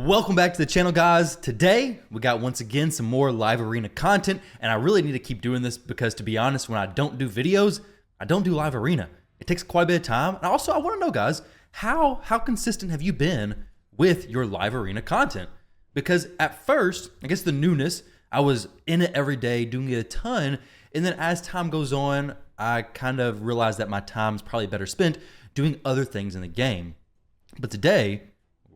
Welcome back to the channel, guys. Today we got once again some more live arena content, and I really need to keep doing this because, to be honest, when I don't do videos, I don't do live arena. It takes quite a bit of time. And also, I want to know, guys, how consistent have you been with your live arena content? Because at first, I guess the newness, I was in it every day, doing it a ton, and then as time goes on, I kind of realized that my time's probably better spent doing other things in the game. But today,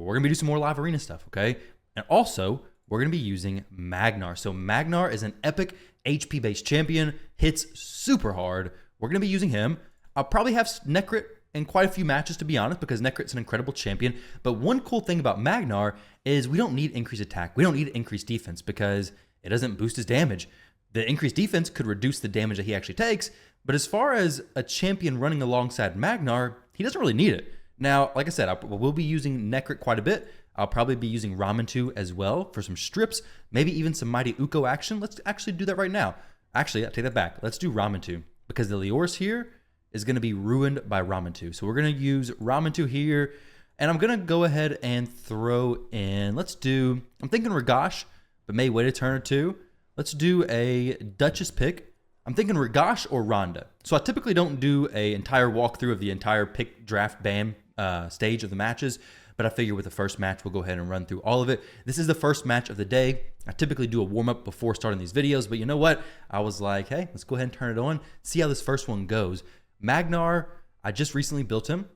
we're going to be doing some more live arena stuff, okay? And also, we're going to be using Magnar. So Magnar is an epic HP-based champion, hits super hard. We're going to be using him. I'll probably have Necrit in quite a few matches, to be honest, because Necrit's an incredible champion. But one cool thing about Magnar is we don't need increased attack. We don't need increased defense because it doesn't boost his damage. The increased defense could reduce the damage that he actually takes, but as far as a champion running alongside Magnar, he doesn't really need it. Now, like I said, we'll be using Necrit quite a bit. I'll probably be using Ramantu as well for some strips, maybe even some Mighty Uko action. Let's actually do that right now. Actually, I take that back. Let's do Ramantu because the Leoris here is going to be ruined by Ramantu. So we're going to use Ramantu here, and I'm going to go ahead and throw in, I'm thinking Ragash, but may wait a turn or two. Let's do a Duchess pick. I'm thinking Ragash or Rhonda. So I typically don't do an entire walkthrough of the entire pick, draft, ban stage of the matches, but I figure with the first match, we'll go ahead and run through all of it. This is the first match of the day. I typically do a warm-up before starting these videos, but you know what? I was like, hey, let's go ahead and turn it on, see how this first one goes. Magnar, I just recently built him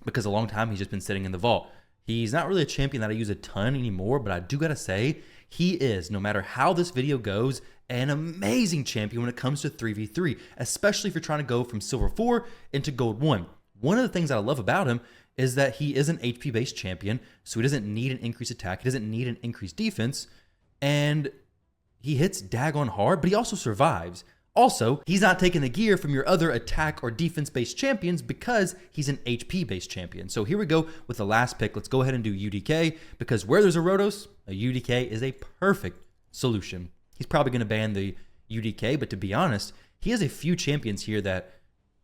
because a long time he's just been sitting in the vault. He's not really a champion that I use a ton anymore, but I do gotta say, he is, no matter how this video goes, an amazing champion when it comes to 3v3, especially if you're trying to go from Silver 4 into Gold 1. One of the things that I love about him is that he is an HP-based champion, so he doesn't need an increased attack, he doesn't need an increased defense, and he hits daggone hard, but he also survives. Also, he's not taking the gear from your other attack or defense-based champions because he's an HP-based champion. So here we go with the last pick. Let's go ahead and do UDK because where there's a Rotos, a UDK is a perfect solution. He's probably going to ban the UDK, but to be honest, he has a few champions here that,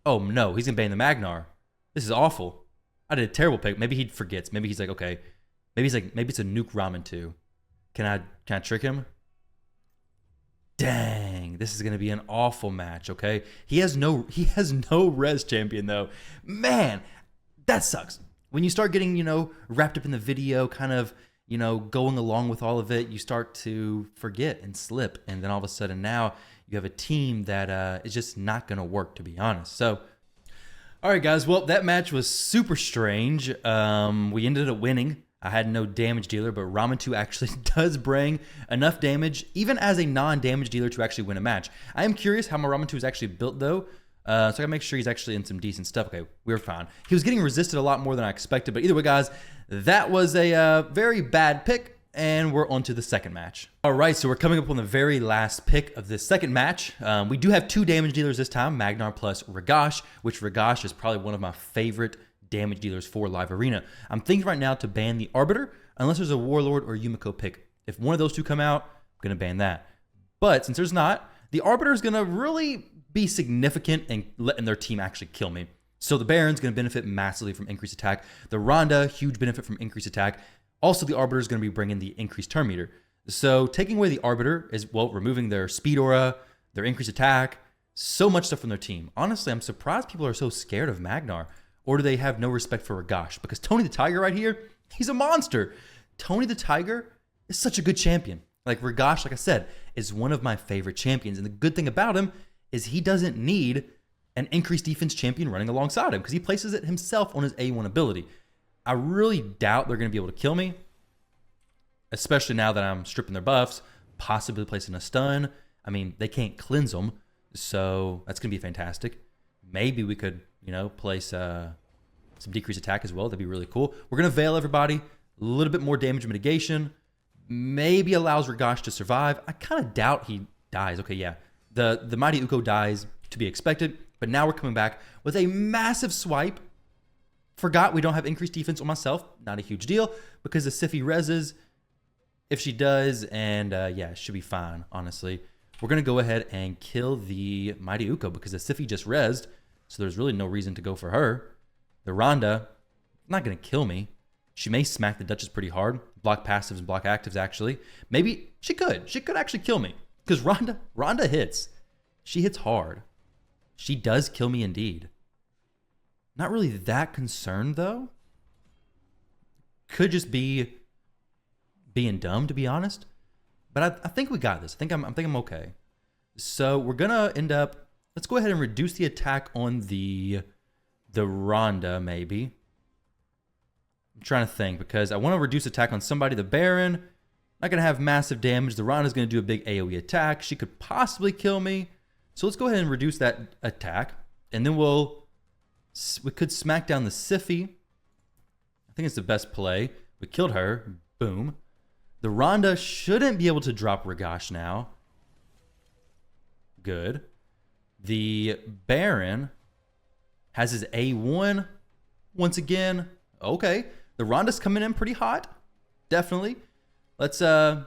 oh no, he's going to ban the Magnar. This is awful. I did a terrible pick. Maybe he forgets. Maybe he's like, okay. Maybe it's a nuke ramen too. Can I trick him? Dang, this is going to be an awful match, okay? He has no res champion though. Man, that sucks. When you start getting, wrapped up in the video, kind of, going along with all of it, you start to forget and slip. And then all of a sudden now you have a team that is just not going to work, to be honest. So, all right, guys. Well, that match was super strange. We ended up winning. I had no damage dealer, but Ramantu actually does bring enough damage, even as a non-damage dealer, to actually win a match. I am curious how my Ramantu is actually built, though. So I gotta make sure he's actually in some decent stuff. Okay, we were fine. He was getting resisted a lot more than I expected, but either way, guys, that was a very bad pick, and we're on to the second match. All right, so we're coming up on the very last pick of this second match. We do have two damage dealers this time, Magnar plus Ragash, which Ragash is probably one of my favorite damage dealers for live arena. I'm thinking right now to ban the Arbiter, unless there's a Warlord or Yumiko pick. If one of those two come out, I'm gonna ban that. But since there's not, the Arbiter is gonna really be significant in letting their team actually kill me. So the Baron's gonna benefit massively from increased attack. The Rhonda, huge benefit from increased attack. Also, the Arbiter is gonna be bringing the increased turn meter. So taking away the Arbiter is, well, removing their speed aura, their increased attack, so much stuff from their team. Honestly, I'm surprised people are so scared of Magnar. Or do they have no respect for Ragash? Because Tony the Tiger right here, he's a monster. Tony the Tiger is such a good champion. Like Ragash, like I said, is one of my favorite champions. And the good thing about him is he doesn't need an increased defense champion running alongside him because he places it himself on his A1 ability. I really doubt they're going to be able to kill me, especially now that I'm stripping their buffs, possibly placing a stun. I mean, they can't cleanse them, so that's going to be fantastic. Maybe we could, place some decreased attack as well. That'd be really cool. We're going to veil everybody. A little bit more damage mitigation. Maybe allows Ragash to survive. I kind of doubt he dies. Okay, yeah. The Mighty Uko dies to be expected. But now we're coming back with a massive swipe. Forgot we don't have increased defense on myself. Not a huge deal because the Siphi reses if she does. And yeah, it should be fine, honestly. We're going to go ahead and kill the Mighty Uko because the Siphi just resed. So there's really no reason to go for her. The Rhonda, not going to kill me. She may smack the Duchess pretty hard. Block passives and block actives, actually. Maybe she could. She could actually kill me. Because Rhonda hits. She hits hard. She does kill me indeed. Not really that concerned, though. Could just be being dumb, to be honest. But I think we got this. I think I'm okay. So we're going to end up... Let's go ahead and reduce the attack on the Rhonda, maybe. I'm trying to think, because I want to reduce attack on somebody. The Baron, not going to have massive damage. The Rhonda's going to do a big AoE attack. She could possibly kill me. So let's go ahead and reduce that attack. And then we could smack down the Siphi. I think it's the best play. We killed her. Boom. The Rhonda shouldn't be able to drop Ragash now. Good. The Baron has his A1 once again. Okay. The Rhonda's coming in pretty hot. Definitely. Let's go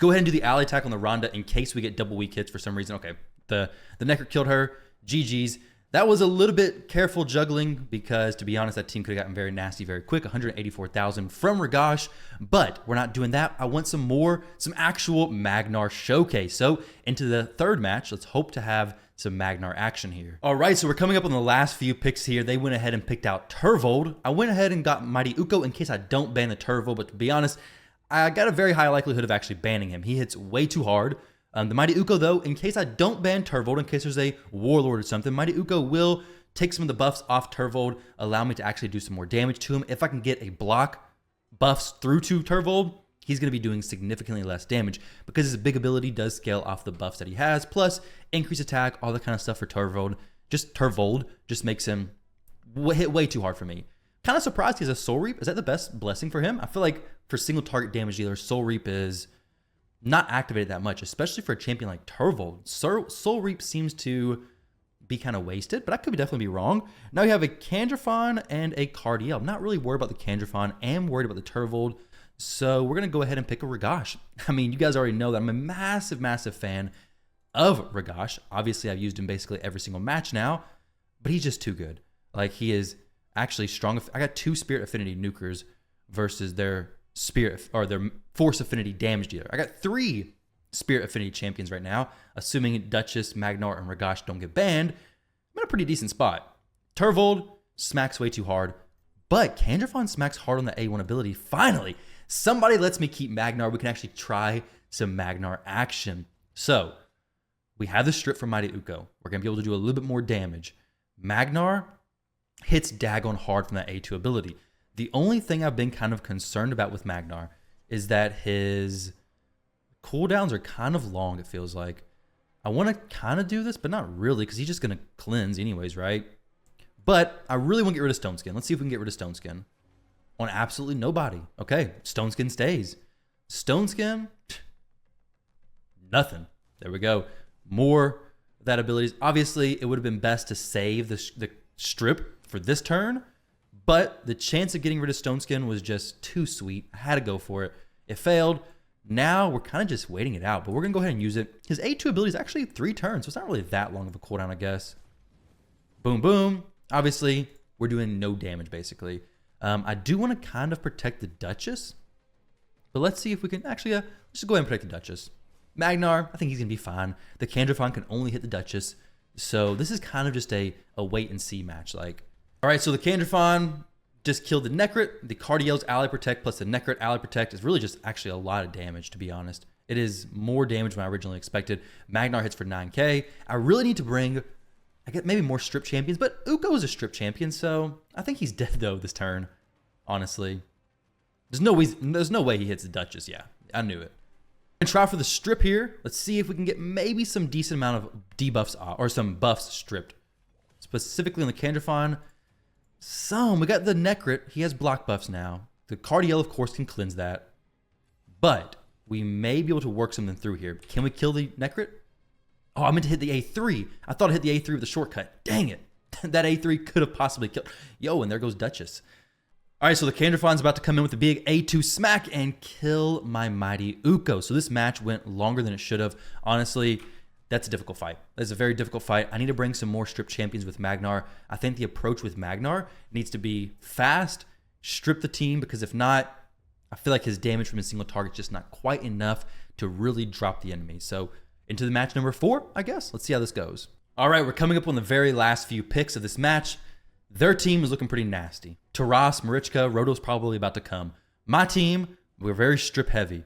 ahead and do the ally attack on the Rhonda in case we get double weak hits for some reason. Okay. The Necker killed her. GG's. That was a little bit careful juggling because, to be honest, that team could have gotten very nasty very quick. 184,000 from Ragash, but we're not doing that. I want some actual Magnar showcase. So into the third match, let's hope to have some Magnar action here. All right, so we're coming up on the last few picks here. They went ahead and picked out Turvold. I went ahead and got Mighty Uko in case I don't ban the Turvold, but to be honest, I got a very high likelihood of actually banning him. He hits way too hard. The Mighty Uko, though, in case I don't ban Turvold, in case there's a Warlord or something, Mighty Uko will take some of the buffs off Turvold, allow me to actually do some more damage to him. If I can get a block buffs through to Turvold, he's going to be doing significantly less damage because his big ability does scale off the buffs that he has, plus increase attack, all that kind of stuff for Turvold. Turvold just makes him hit way too hard for me. Kind of surprised he has a Soul Reap. Is that the best blessing for him? I feel like for single target damage dealer, Soul Reap is not activated that much, especially for a champion like Turvold. Soul Reap seems to be kind of wasted, but I could definitely be wrong. Now we have a Candrafon and a Cardiel. I'm not really worried about the Candrafon. I am worried about the Turvold. So we're going to go ahead and pick a Ragash. I mean, you guys already know that I'm a massive, massive fan of Ragash. Obviously, I've used him basically every single match now, but he's just too good. Like, he is actually strong. I got 2 Spirit Affinity nukers versus their Spirit or their Force Affinity damage dealer. I got 3 Spirit Affinity champions right now, assuming Duchess, Magnar, and Ragash don't get banned. I'm in a pretty decent spot. Turvold smacks way too hard, but Candrafon smacks hard on the A1 ability. Finally, somebody lets me keep Magnar. We can actually try some Magnar action. So we have the strip from Mighty Uko. We're going to be able to do a little bit more damage. Magnar hits daggone hard from that A2 ability. The only thing I've been kind of concerned about with Magnar is that his cooldowns are kind of long, it feels like. I want to kind of do this, but not really, because he's just going to cleanse anyways, right? But I really want to get rid of Stone Skin. Let's see if we can get rid of Stone Skin. On absolutely nobody. Okay, Stone Skin stays. Stone Skin, nothing. There we go. More of that abilities. Obviously, it would have been best to save the strip for this turn, but the chance of getting rid of Stone Skin was just too sweet. I had to go for it. It failed. Now we're kind of just waiting it out, but we're going to go ahead and use it. His A2 ability is actually 3 turns, so it's not really that long of a cooldown, I guess. Boom, boom. Obviously, we're doing no damage, basically. I do want to kind of protect the Duchess, but let's see if we can actually, let's just go ahead and protect the Duchess. Magnar, I think he's going to be fine. The Candrafon can only hit the Duchess, so this is kind of just a wait and see match. Like, all right, so the Candrafon just killed the Necrit. The Cardiel's Ally Protect plus the Necrit Ally Protect is really just actually a lot of damage, to be honest. It is more damage than I originally expected. Magnar hits for 9k. I really need to bring, I get maybe more strip champions, but Uko is a strip champion, so I think he's dead though this turn, honestly. There's no way he hits the Duchess. Yeah, I knew it. And try for the strip here. Let's see if we can get maybe some decent amount of debuffs or some buffs stripped. Specifically on the Candrafon. We got the Necrit. He has block buffs now. The Cardiel, of course, can cleanse that. But we may be able to work something through here. Can we kill the Necrit? Oh, I meant to hit the A3. I thought I hit the A3 with a shortcut. Dang it. That A3 could have possibly killed. Yo, and there goes Duchess. All right, so the Candrafon's about to come in with a big A2 smack and kill my Mighty Uko. So this match went longer than it should have. Honestly, that's a difficult fight. That's a very difficult fight. I need to bring some more strip champions with Magnar. I think the approach with Magnar needs to be fast strip the team, because if not, I feel like his damage from a single target is just not quite enough to really drop the enemy. So into the match number 4, I guess. Let's see how this goes. All right, we're coming up on the very last few picks of this match. Their team is looking pretty nasty. Taras, Marichka, Roto's probably about to come. My team, we're very strip heavy.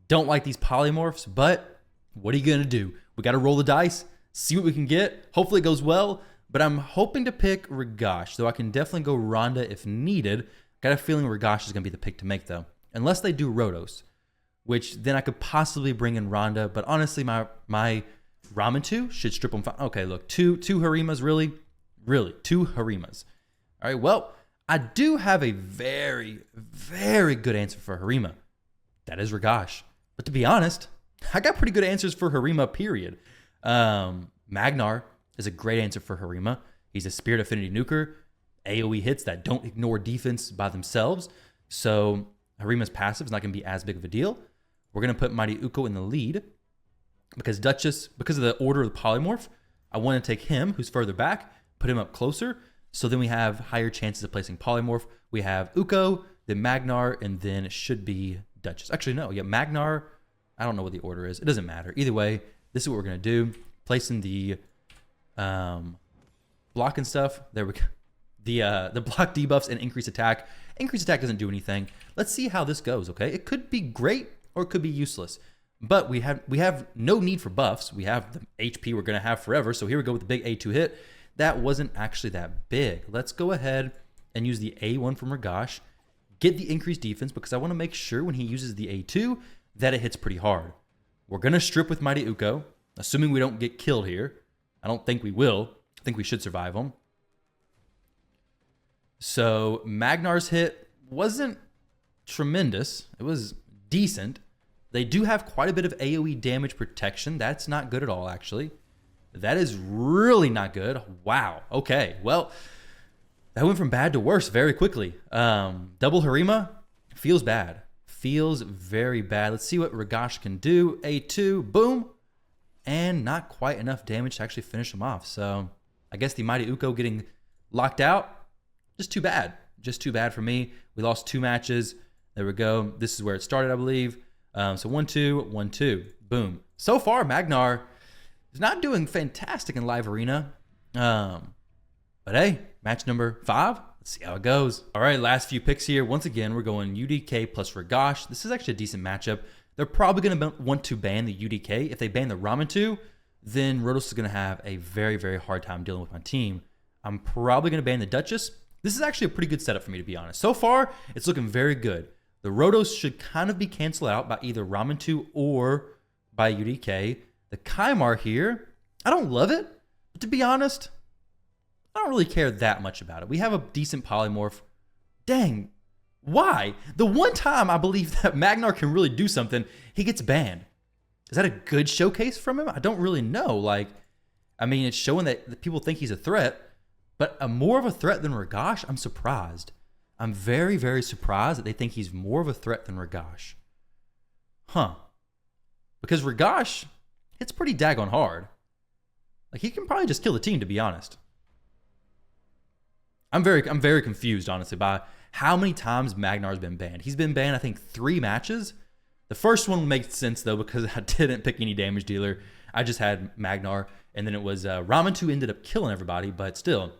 Don't like these polymorphs, but what are you going to do? We got to roll the dice, see what we can get. Hopefully it goes well, but I'm hoping to pick Ragash, though I can definitely go Ronda if needed. Got a feeling Ragash is going to be the pick to make, though. Unless they do Rotos, which then I could possibly bring in Ronda, but honestly, my Ramen 2 should strip them. Okay, look, two Harimas, really, 2 Harimas. All right, well, I do have a very, very good answer for Harima. That is Ragash. But to be honest, I got pretty good answers for Harima, period. Magnar is a great answer for Harima. He's a Spirit Affinity nuker, AoE hits that don't ignore defense by themselves. So Harima's passive is not going to be as big of a deal. We're going to put Mighty Uko in the lead because Duchess, because of the order of the polymorph, I want to take him, who's further back, put him up closer. So then we have higher chances of placing polymorph. We have Uko, then Magnar, and then it should be Duchess. Actually, no. Yeah, Magnar. I don't know what the order is. It doesn't matter. Either way, this is what we're going to do. Placing the block and stuff. There we go. The block debuffs and increased attack. Increased attack doesn't do anything. Let's see how this goes, okay? It could be great or it could be useless. But we have no need for buffs. We have the HP we're going to have forever. So here we go with the big A2 hit. That wasn't actually that big. Let's go ahead and use the A1 from Ragash. Get the increased defense because I want to make sure when he uses the A2 that it hits pretty hard. We're going to strip with Mighty Uko, assuming we don't get killed here. I don't think we will. I think we should survive him. So Magnar's hit wasn't tremendous. It was decent. They do have quite a bit of AoE damage protection. That's not good at all, actually. That is really not good. Wow. Okay. Well, that went from bad to worse very quickly. Double Harima feels bad. Feels very bad. Let's see what Ragash can do. A2, boom. And not quite enough damage to actually finish him off. So I guess the Mighty Uko getting locked out, just too bad. Just too bad for me. We lost 2 matches. There we go. This is where it started, I believe. So 1-2, 1-2. Boom. So far, Magnar is not doing fantastic in Live Arena. But hey, match number 5. Let's see how it goes. All right, last few picks here. Once again, we're going UDK plus Ragash. This is actually a decent matchup. They're probably going to want to ban the UDK. If they ban the Ramen 2, then Rotos is going to have a very, very hard time dealing with my team. I'm probably going to ban the Duchess. This is actually a pretty good setup for me, to be honest. So far, it's looking very good. The Rotos should kind of be canceled out by either Ramen 2 or by UDK. The Kymar here, I don't love it, but to be honest, I don't really care that much about it. We have a decent polymorph. Dang, why? The one time I believe that Magnar can really do something, he gets banned. Is that a good showcase from him? I don't really know. Like, I mean, it's showing that people think he's a threat, but more of a threat than Ragash, I'm surprised. I'm very, very surprised that they think he's more of a threat than Ragash. Huh. Because Ragash hits pretty daggone hard. Like, he can probably just kill the team, to be honest. I'm very confused, honestly, by how many times Magnar's been banned. He's been banned, I think, 3 matches. The first one makes sense, though, because I didn't pick any damage dealer. I just had Magnar, and then it was Ramen 2 ended up killing everybody, but still,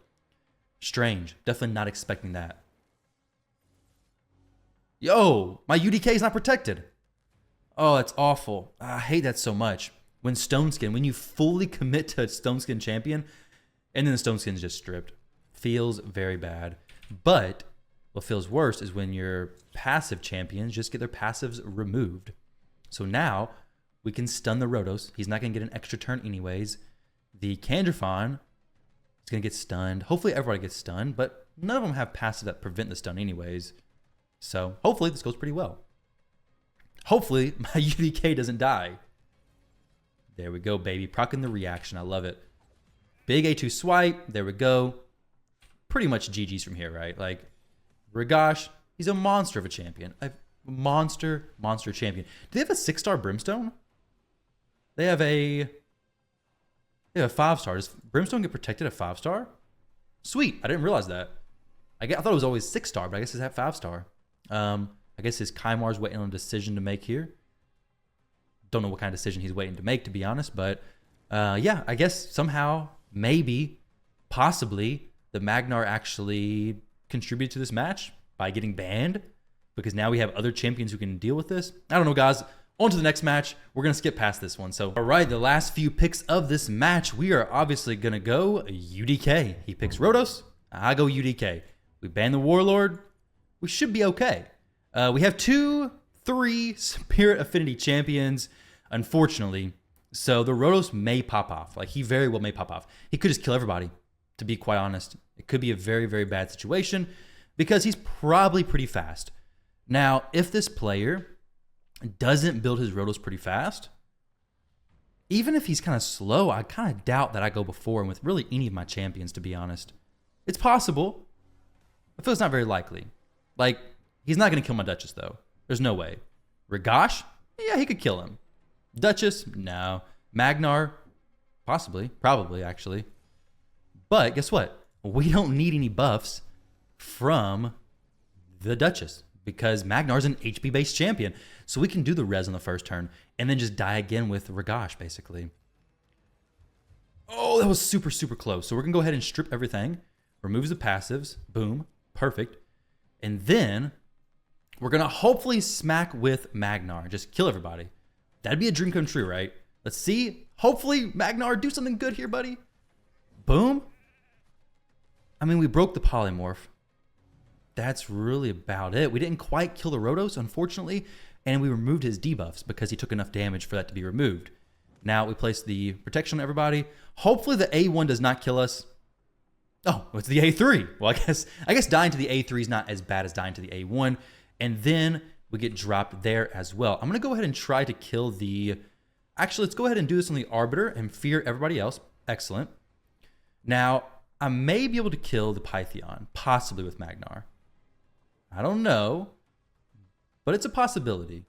strange. Definitely not expecting that. Yo, my UDK is not protected. Oh, that's awful. I hate that so much. When you fully commit to a Stone Skin champion, and then the Stone Skin's just stripped. Feels very bad. But what feels worse is when your passive champions just get their passives removed. So now we can stun the Rotos. He's not going to get an extra turn anyways. The Kandrafon is going to get stunned. Hopefully everybody gets stunned, but none of them have passive that prevent the stun anyways. So hopefully this goes pretty well. Hopefully my UDK doesn't die. There we go, baby. Proccing the reaction. I love it. Big A2 swipe. There we go. Pretty much GG's from here, right? Like, Ragash, he's a monster of a champion. A monster champion. Do they have a 6-star Brimstone? They have a 5-star. Does Brimstone get protected at 5-star? Sweet. I didn't realize that. I thought it was always 6-star, but I guess it's at 5-star. I guess his Kaimar's waiting on a decision to make here. Don't know what kind of decision he's waiting to make, to be honest. But yeah, I guess somehow, maybe, possibly, the Magnar actually contributed to this match by getting banned, because now we have other champions who can deal with this. I don't know, guys. On to the next match. We're going to skip past this one. So, all right, the last few picks of this match, we are obviously going to go UDK. He picks Rhodos. I go UDK. We ban the Warlord. We should be okay. We have 3 Spirit Affinity champions, unfortunately. So the Rhodos may pop off. Like, he very well may pop off. He could just kill everybody, to be quite honest. It could be a very, very bad situation because he's probably pretty fast. Now, if this player doesn't build his Rhodos pretty fast, even if he's kind of slow, I kind of doubt that I go before him with really any of my champions, to be honest. It's possible. I feel it's not very likely. Like, he's not going to kill my Duchess, though. There's no way. Ragash? Yeah, he could kill him. Duchess? No. Magnarr? Possibly. Probably, actually. But guess what? We don't need any buffs from the Duchess because Magnar's an HP-based champion. So we can do the res on the first turn and then just die again with Ragash, basically. Oh, that was super, super close. So we're going to go ahead and strip everything. Removes the passives. Boom. Perfect. And then we're going to hopefully smack with Magnar. Just kill everybody. That'd be a dream come true, right? Let's see. Hopefully, Magnar, do something good here, buddy. Boom. I mean, we broke the Polymorph. That's really about it. We didn't quite kill the Rhodos, unfortunately, and we removed his debuffs because he took enough damage for that to be removed. Now we place the protection on everybody. Hopefully the A1 does not kill us. Oh, it's the A3. Well, I guess dying to the A3 is not as bad as dying to the A1. And then we get dropped there as well. I'm going to go ahead and try to kill the... Actually, let's go ahead and do this on the Arbiter and fear everybody else. Excellent. Now, I may be able to kill the Pythion, possibly with Magnar. I don't know, but it's a possibility.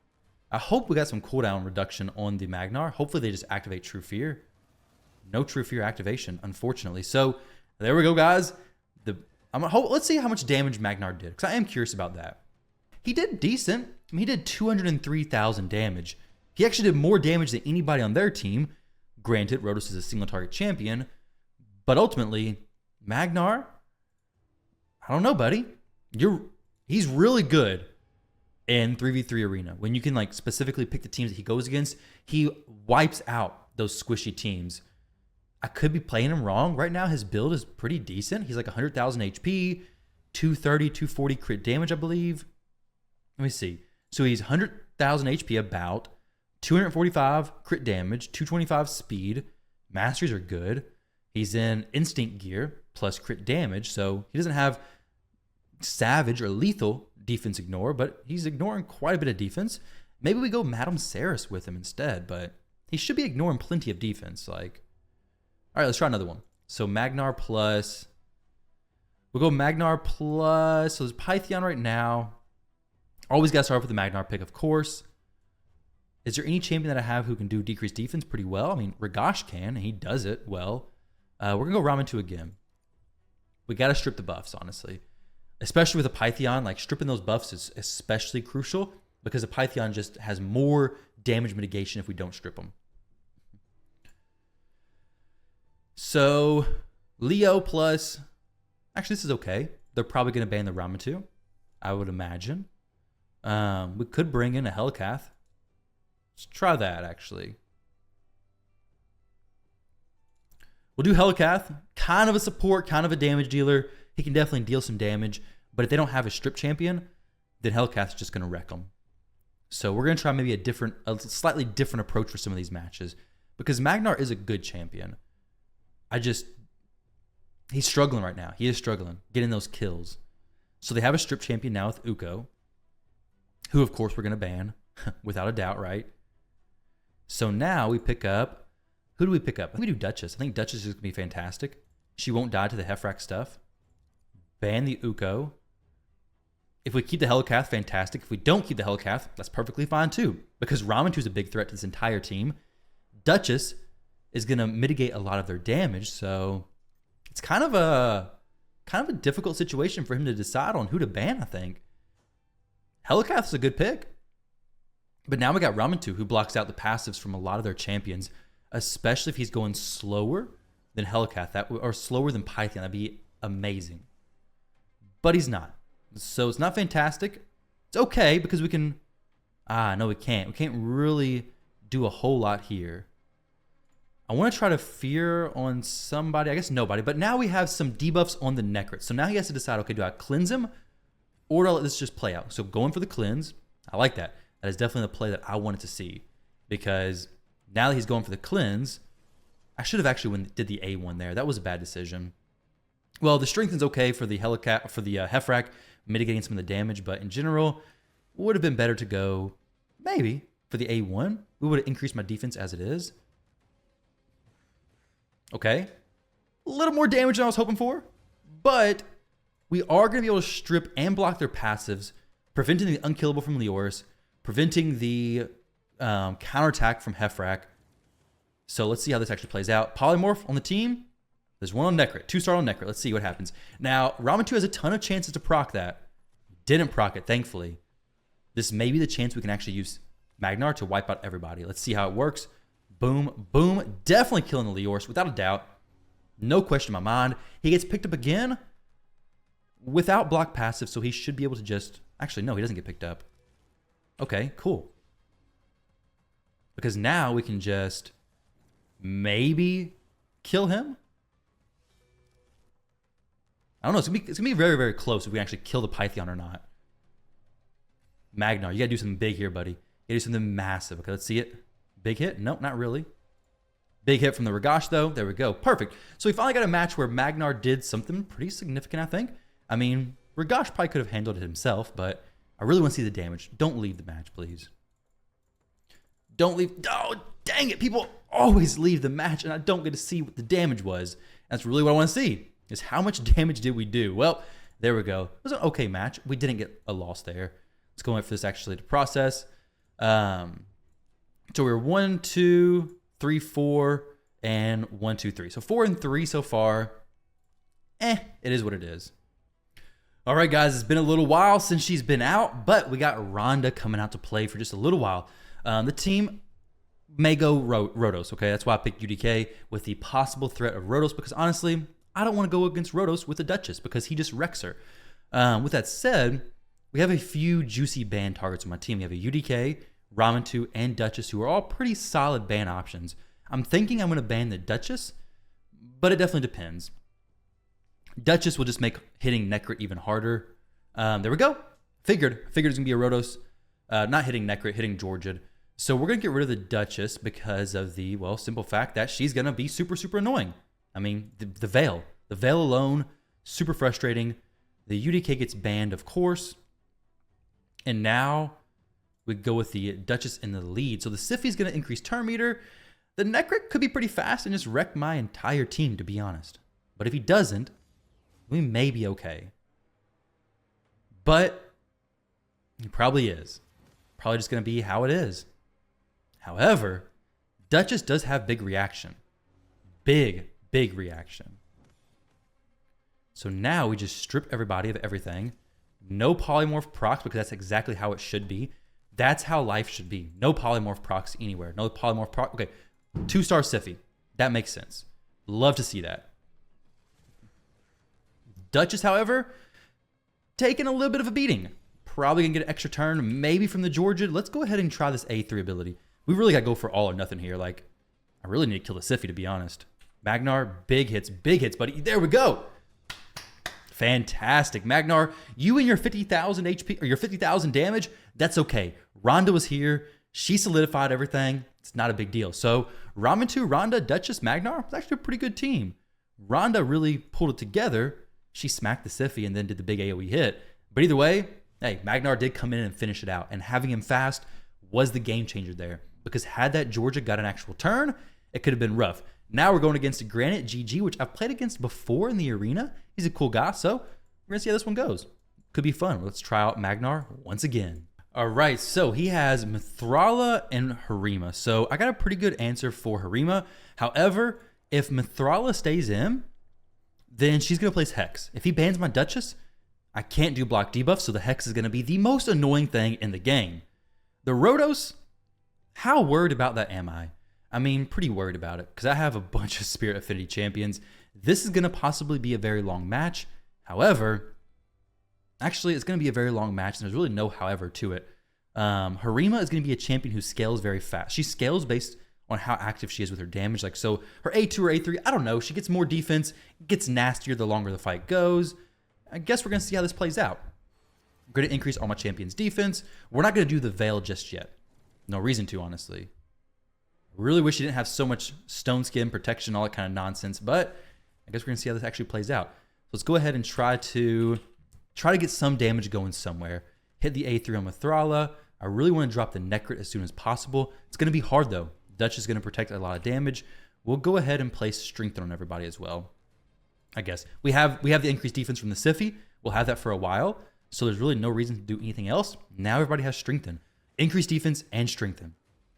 I hope we got some cooldown reduction on the Magnar. Hopefully they just activate True Fear. No True Fear activation, unfortunately. So there we go, guys. Let's see how much damage Magnar did, because I am curious about that. He did decent. I mean, he did 203,000 damage. He actually did more damage than anybody on their team. Granted, Rhodos is a single target champion, but ultimately, Magnar, I don't know, buddy. He's really good in 3v3 arena. When you can like specifically pick the teams that he goes against, he wipes out those squishy teams. I could be playing him wrong. Right now, his build is pretty decent. He's like 100,000 HP, 230, 240 crit damage, I believe. Let me see. So he's 100,000 HP about, 245 crit damage, 225 speed. Masteries are good. He's in instinct gear plus crit damage, so he doesn't have savage or lethal defense ignore, but he's ignoring quite a bit of defense. Maybe we go Madame Saris with him instead, but he should be ignoring plenty of defense. Like, all right, let's try another one. So Magnar plus, we'll go Magnar plus, so there's Pythion right now. Always got to start off with the Magnar pick, of course. Is there any champion that I have who can do decreased defense pretty well? I mean, Ragash can, and he does it well. We're going to go Ramen 2 again. We got to strip the buffs, honestly. Especially with a Pythion, like stripping those buffs is especially crucial because a Pythion just has more damage mitigation if we don't strip them. So, Leo plus... Actually, this is okay. They're probably going to ban the Ramen 2, I would imagine. We could bring in a Hellcath. Let's try that, actually. We'll do Hellcath. Kind of a support, kind of a damage dealer. He can definitely deal some damage. But if they don't have a strip champion, then Hellcath's just going to wreck them. So we're going to try maybe a slightly different approach for some of these matches. Because Magnar is a good champion. He's struggling right now. He is struggling, getting those kills. So they have a strip champion now with Uko, who of course we're going to ban, without a doubt, right? So now we pick up, who do we pick up? I think we do Duchess. I think Duchess is going to be fantastic. She won't die to the Hefrak stuff. Ban the Uko. If we keep the Hellcath, fantastic. If we don't keep the Hellcath, that's perfectly fine too. Because Ramen 2 is a big threat to this entire team. Duchess is going to mitigate a lot of their damage, so it's kind of a kind of a difficult situation for him to decide on who to ban, I think. Helicath's a good pick. But now we got Ragash, who blocks out the passives from a lot of their champions, especially if he's going slower than Helicath, or slower than Python. That'd be amazing. But he's not. So it's not fantastic. It's okay because we can... no, we can't. We can't really do a whole lot here. I want to try to fear on somebody. I guess nobody. But now we have some debuffs on the Necrit. So now he has to decide, okay, do I cleanse him or do I let this just play out? So going for the cleanse, I like that. That is definitely the play that I wanted to see. Because now that he's going for the cleanse, I should have actually did the A1 there. That was a bad decision. Well, the strengthen's okay for the Heffrack, mitigating some of the damage. But in general, it would have been better to go maybe for the A1. We would have increased my defense as it is. Okay, a little more damage than I was hoping for, but we are going to be able to strip and block their passives, preventing the unkillable from Leoris, preventing the counterattack from Heffrack. So let's see how this actually plays out. Polymorph on the team. There's one on Necrit, 2-star on Necrit. Let's see what happens. Now, Ragash has a ton of chances to proc that. Didn't proc it, thankfully. This may be the chance we can actually use Magnarr to wipe out everybody. Let's see how it works. Boom, boom. Definitely killing the Leoris, without a doubt. No question in my mind. He gets picked up again without block passive, so he should be able to just... Actually, no, he doesn't get picked up. Okay, cool. Because now we can just maybe kill him. I don't know. It's gonna be very, very close if we actually kill the Python or not. Magnar, you gotta do something big here, buddy. You gotta do something massive. Okay, let's see it. Big hit? Nope, not really. Big hit from the Ragash, though. There we go. Perfect. So we finally got a match where Magnar did something pretty significant, I think. I mean, Ragash probably could have handled it himself, but I really want to see the damage. Don't leave the match, please. Don't leave. Oh, dang it. People always leave the match, and I don't get to see what the damage was. That's really what I want to see, is how much damage did we do? Well, there we go. It was an okay match. We didn't get a loss there. Let's go in for this actually to process. So we're 1, 2, 3, 4, and 1, 2, 3. So 4 and 3 so far. It is what it is. All right, guys, it's been a little while since she's been out, but we got Rhonda coming out to play for just a little while. The team may go Rotos, okay? That's why I picked UDK with the possible threat of Rotos, because honestly, I don't want to go against Rotos with the Duchess because he just wrecks her. With that said, we have a few juicy ban targets on my team. We have a UDK, Ragash, and Duchess, who are all pretty solid ban options. I'm thinking I'm going to ban the Duchess, but it definitely depends. Duchess will just make hitting Necrit even harder. There we go. Figured it's going to be a Rotos. Not hitting Necrit, hitting Georgian. So we're going to get rid of the Duchess because of the, well, simple fact that she's going to be super, super annoying. I mean, the Veil. The Veil alone, super frustrating. The UDK gets banned, of course. And now we go with the Duchess in the lead. So the Siphi's going to increase turn meter. The Necrit could be pretty fast and just wreck my entire team, to be honest. But if he doesn't, we may be okay. But he probably is. Probably just going to be how it is. However, Duchess does have big reaction. Big reaction. So now we just strip everybody of everything. No polymorph procs, because that's exactly how it should be. That's how life should be. No polymorph procs anywhere. No polymorph proc. Okay, 2-star Siphi. That makes sense. Love to see that. Duchess, however, taking a little bit of a beating. Probably going to get an extra turn, maybe from the Georgian. Let's go ahead and try this A3 ability. We really got to go for all or nothing here. Like, I really need to kill the Siphi, to be honest. Magnar, big hits, buddy. There we go. Fantastic. Magnar, you and your 50,000 HP, or your 50,000 damage, that's okay. Rhonda was here. She solidified everything. It's not a big deal. So, Ragash, Rhonda, Duchess, Magnar, it's actually a pretty good team. Rhonda really pulled it together. She smacked the Siphi and then did the big AoE hit. But either way, hey, Magnar did come in and finish it out. And having him fast was the game changer there. Because had that Georgia got an actual turn, it could have been rough. Now we're going against Granite GG, which I've played against before in the arena. He's a cool guy, so we're going to see how this one goes. Could be fun. Let's try out Magnar once again. All right, so he has Mithrala and Harima. So I got a pretty good answer for Harima. However, if Mithrala stays in, then she's going to place Hex. If he bans my Duchess, I can't do block debuff, so the Hex is going to be the most annoying thing in the game. The Rhodos, how worried about that am I? I mean, pretty worried about it, because I have a bunch of Spirit Affinity champions. This is going to possibly be a very long match. However, actually, it's going to be a very long match, and there's really no however to it. Harima is going to be a champion who scales very fast. She scales based on how active she is with her damage. Like, so her A2 or A3, I don't know. She gets more defense, gets nastier the longer the fight goes. I guess we're going to see how this plays out. I'm going to increase all my champions' defense. We're not going to do the Veil just yet. No reason to, honestly. I really wish she didn't have so much stone skin protection, all that kind of nonsense, but I guess we're going to see how this actually plays out. So let's go ahead and try to get some damage going somewhere. Hit the A3 on Mithrala. I really want to drop the Necrit as soon as possible. It's going to be hard, though. Dutch is going to protect a lot of damage. We'll go ahead and place Strengthen on everybody as well. I guess we have the increased defense from the Siphi. We'll have that for a while, so there's really no reason to do anything else. Now everybody has Strengthen, increased defense, and Strengthen.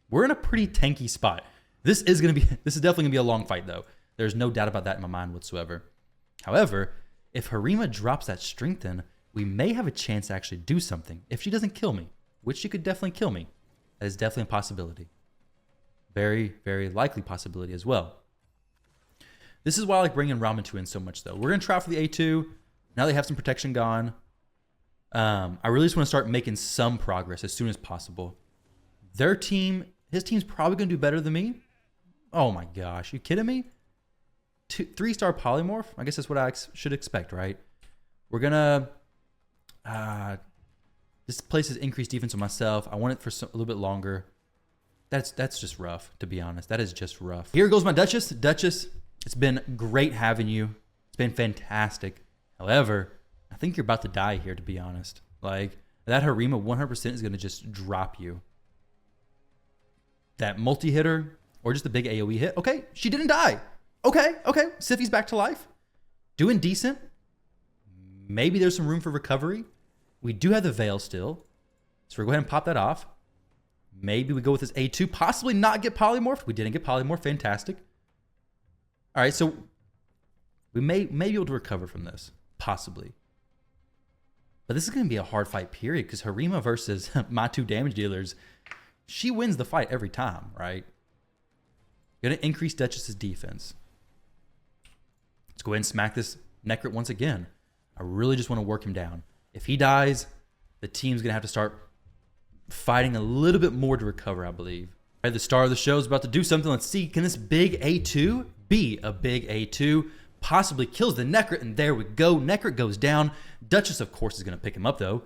We're in a pretty tanky spot. This is definitely gonna be a long fight, though. There's no doubt about that in my mind whatsoever. However, if Harima drops that Strengthen, we may have a chance to actually do something if she doesn't kill me, which she could definitely kill me. That is definitely a possibility. Very, very likely possibility as well. This is why I like bringing Ramen in so much, though. We're going to try for the A2. Now they have some protection gone. I really just want to start making some progress as soon as possible. His team's probably going to do better than me. Oh my gosh, you kidding me? 3-star Polymorph? I guess that's what I should expect, right? We're going to... this places increased defense on myself. I want it for a little bit longer. That's just rough, to be honest. That is just rough. Here goes my Duchess. Duchess, it's been great having you. It's been fantastic. However, I think you're about to die here, to be honest. Like, that Harima 100% is going to just drop you. That multi-hitter or just a big AoE hit. Okay, she didn't die. Okay. Siphi's back to life. Doing decent. Maybe there's some room for recovery. We do have the Veil still. So we're going to go ahead and pop that off. Maybe we go with this A2. Possibly not get Polymorphed. We didn't get Polymorphed. Fantastic. All right, so we may be able to recover from this. Possibly. But this is going to be a hard fight, period, because Harima versus my 2 damage dealers, she wins the fight every time, right? Going to increase Duchess's defense. Let's go ahead and smack this Necrit once again. I really just want to work him down. If he dies, the team's going to have to start fighting a little bit more to recover, I believe. All right, the star of the show is about to do something. Let's see. Can this big A2 be a big A2? Possibly kills the Necrit, and there we go. Necrit goes down. Duchess, of course, is going to pick him up, though.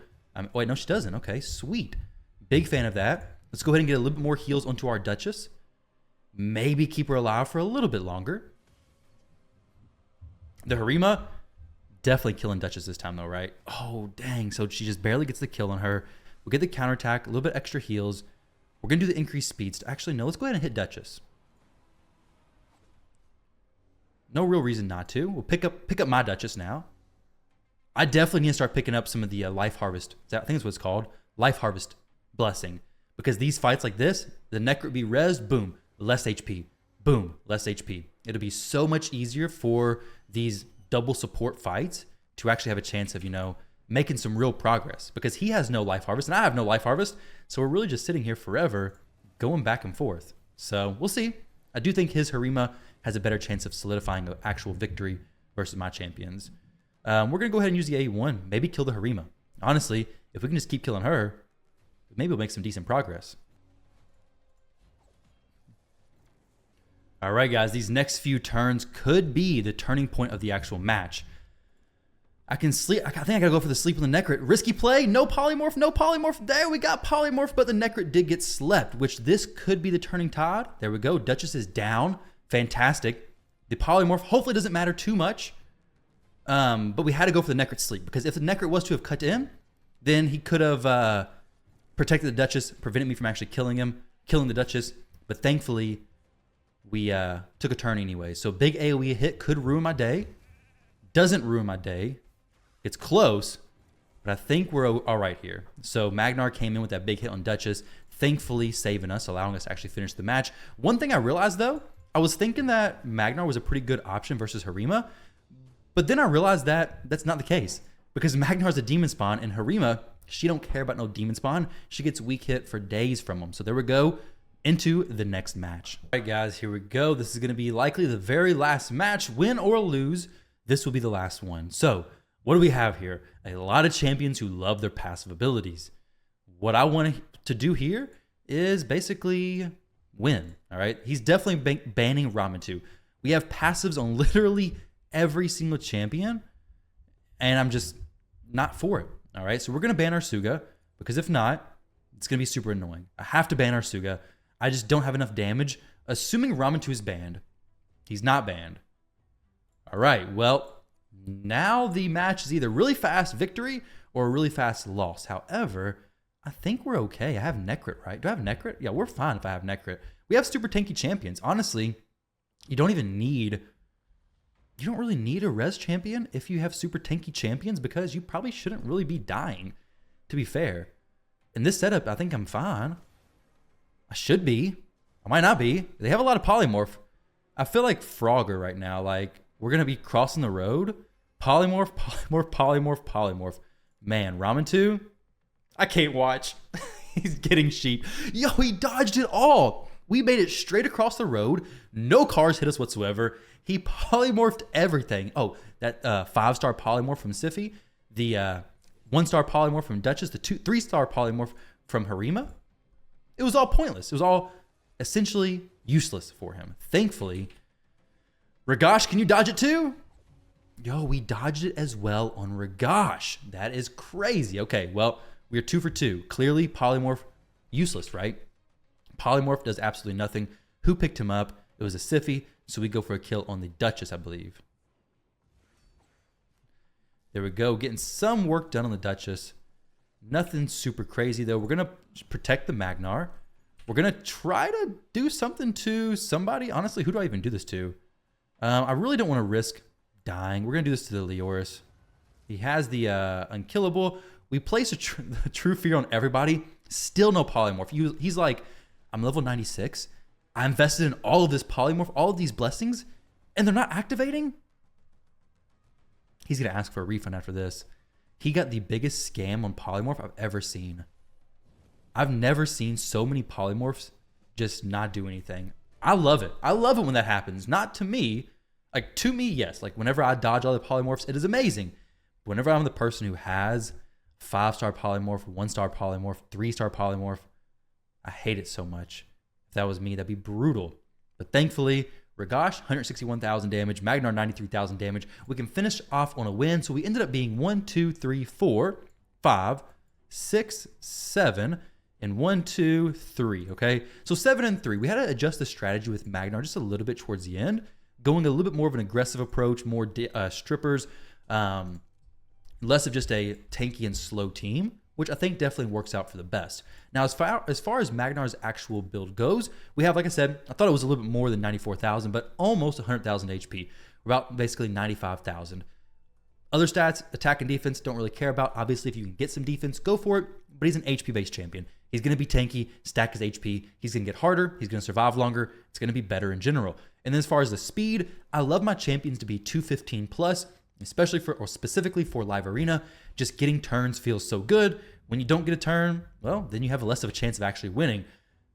Wait, no, she doesn't. Okay, sweet. Big fan of that. Let's go ahead and get a little bit more heals onto our Duchess. Maybe keep her alive for a little bit longer. The Harima, definitely killing Duchess this time, though, right? Oh, dang. So she just barely gets the kill on her. We'll get the counterattack, a little bit extra heals. We're going to do the increased speeds. Actually, no, let's go ahead and hit Duchess. No real reason not to. We'll pick up my Duchess now. I definitely need to start picking up some of the Life Harvest. I think that's what it's called. Life Harvest Blessing. Because these fights like this, the Necrit be rezzed, boom, less HP. Boom, less HP. It'll be so much easier for these double support fights to actually have a chance of, making some real progress. Because he has no Life Harvest and I have no Life Harvest. So we're really just sitting here forever going back and forth. So we'll see. I do think his Harima has a better chance of solidifying an actual victory versus my champions. We're going to go ahead and use the A1. Maybe kill the Harima. Honestly, if we can just keep killing her, maybe we'll make some decent progress. All right, guys. These next few turns could be the turning point of the actual match. I can sleep. I think I got to go for the sleep on the Necrit. Risky play. No Polymorph. No Polymorph. There we got Polymorph, but the Necrit did get slept, which this could be the turning tide. There we go. Duchess is down. Fantastic. The Polymorph hopefully doesn't matter too much. But we had to go for the Necrit sleep because if the Necrit was to have cut in, then he could have protected the Duchess, prevented me from actually killing the Duchess. But thankfully, we took a turn anyway. So big AoE hit could ruin my day. Doesn't ruin my day. It's close, but I think we're all right here. So Magnar came in with that big hit on Duchess, thankfully saving us, allowing us to actually finish the match. One thing I realized, though, I was thinking that Magnar was a pretty good option versus Harima, But then I realized that that's not the case because Magnar's a demon spawn and Harima, she don't care about no demon spawn. She gets weak hit for days from them. So there we go into the next match. All right, guys, here we go. This is going to be likely the very last match. Win or lose, this will be the last one. So what do we have here? A lot of champions who love their passive abilities. What I want to do here is basically win. All right, he's definitely banning Ramatou. We have passives on literally every single champion, and I'm just not for it. All right, so we're going to ban our Suga because if not, it's going to be super annoying. I have to ban our Suga. I just don't have enough damage. Assuming Ramatou is banned, he's not banned. All right, well, now the match is either really fast victory or a really fast loss. However, I think we're okay. I have Necrit, right? Do I have Necrit? Yeah, we're fine if I have Necrit. We have super tanky champions. Honestly, you don't really need a res champion if you have super tanky champions because you probably shouldn't really be dying, to be fair. In this setup, I think I'm fine. I should be. I might not be. They have a lot of Polymorph. I feel like Frogger right now. Like, we're going to be crossing the road. Polymorph, Polymorph, Polymorph, Polymorph. Man, Ramatou, I can't watch. He's getting sheep. Yo, he dodged it all. We made it straight across the road. No cars hit us whatsoever. He polymorphed everything. Oh, that 5-star polymorph from Sify, the 1-star polymorph from Duchess, the 3-star polymorph from Harima. It was all pointless. It was all essentially useless for him. Thankfully, Ragash, can you dodge it too? Yo, we dodged it as well on Ragash. That is crazy. Okay, well, we're 2 for 2. Clearly, polymorph useless, right? Polymorph does absolutely nothing. Who picked him up? It was a Sify, so we go for a kill on the Duchess, I believe. There we go, getting some work done on the Duchess. Nothing super crazy, though. We're going to protect the Magnar. We're going to try to do something to somebody. Honestly, who do I even do this to? I really don't want to risk dying. We're going to do this to the Leoris. He has the unkillable. We place a true fear on everybody. Still no polymorph. He's like, I'm level 96. I invested in all of this polymorph, all of these blessings, and they're not activating? He's going to ask for a refund after this. He got the biggest scam on polymorph I've ever seen. I've never seen so many polymorphs just not do anything. I love it. I love it when that happens. Not to me. Like, to me, yes. Like, whenever I dodge all the polymorphs, it is amazing. But whenever I'm the person who has 5-star polymorph, 1-star polymorph, 3-star polymorph, I hate it so much. If that was me, that'd be brutal. But thankfully, Ragash, 161,000 damage, Magnar, 93,000 damage. We can finish off on a win. So we ended up being 1, 2, 3, 4, 5, 6, 7, and 1, 2, 3. Okay, so 7 and 3. We had to adjust the strategy with Magnar just a little bit towards the end, going a little bit more of an aggressive approach, more strippers, less of just a tanky and slow team, which I think definitely works out for the best. Now, as far as Magnar's actual build goes, we have, like I said, I thought it was a little bit more than 94,000, but almost 100,000 HP. We're about basically 95,000. Other stats, attack and defense, don't really care about. Obviously, if you can get some defense, go for it, but he's an HP-based champion. He's going to be tanky, stack his HP. He's going to get harder. He's going to survive longer. It's going to be better in general. And then as far as the speed, I love my champions to be 215 plus, especially for, or specifically for live arena. Just getting turns feels so good. When you don't get a turn, well, then you have less of a chance of actually winning,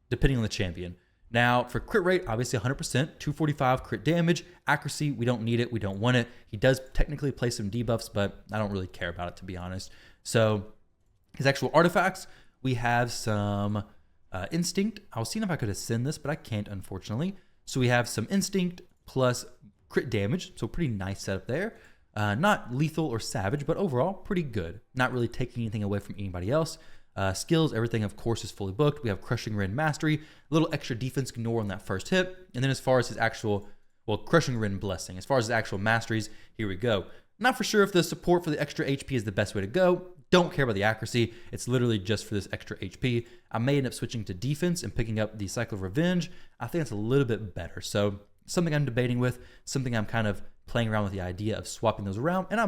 depending on the champion. Now, for crit rate, obviously 100%, 245 crit damage. Accuracy, we don't need it. We don't want it. He does technically play some debuffs, but I don't really care about it, to be honest. So his actual artifacts, we have some Instinct. I was seeing if I could ascend this, but I can't, unfortunately. So we have some Instinct plus crit damage. So pretty nice setup there. Not lethal or savage, but overall pretty good. Not really taking anything away from anybody else. Skills, everything of course is fully booked. We have Crushing Rin Mastery, a little extra defense ignore on that first hit. And then as far as his actual, well, Crushing Rin Blessing, as far as his actual masteries, here we go. Not for sure if the support for the extra HP is the best way to go. Don't care about the accuracy. It's literally just for this extra HP. I may end up switching to defense and picking up the Cycle of Revenge. I think it's a little bit better. So something I'm debating with, something I'm kind of playing around with the idea of swapping those around, and I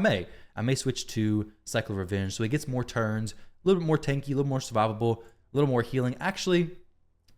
may switch to Cycle of Revenge so he gets more turns, a little bit more tanky, a little more survivable, a little more healing. Actually,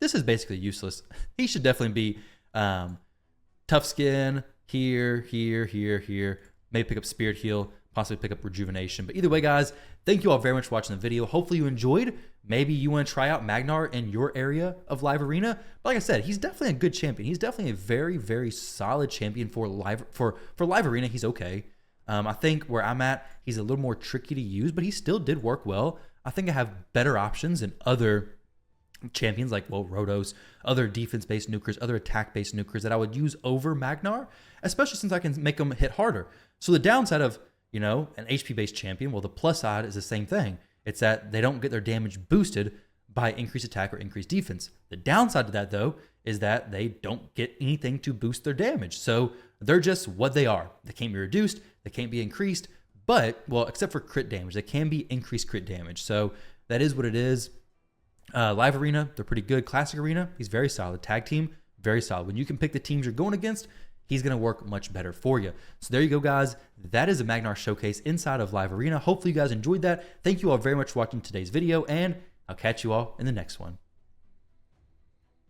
this is basically useless. He should definitely be tough skin here, here, here, here. maybe pick up Spirit Heal, possibly pick up Rejuvenation. But either way, guys, thank you all very much for watching the video. Hopefully you enjoyed. Maybe you want to try out Magnar in your area of Live Arena. But like I said, he's definitely a good champion. He's definitely a very, very solid champion for Live Arena. He's okay. I think where I'm at, he's a little more tricky to use, but he still did work well. I think I have better options than other champions like, well, Rotos, other defense-based nukers, other attack-based nukers that I would use over Magnar, especially since I can make them hit harder. So the downside of, you know, an HP-based champion, well, the plus side is the same thing. It's that they don't get their damage boosted by increased attack or increased defense. The downside to that, though, is that they don't get anything to boost their damage. So they're just what they are. They can't be reduced. They can't be increased. But, well, except for crit damage, they can be increased crit damage. So that is what it is. Live Arena, they're pretty good. Classic Arena, he's very solid. Tag Team, very solid. When you can pick the teams you're going against, he's going to work much better for you. So there you go, guys. That is a Magnar showcase inside of Live Arena. Hopefully you guys enjoyed that. Thank you all very much for watching today's video, and I'll catch you all in the next one.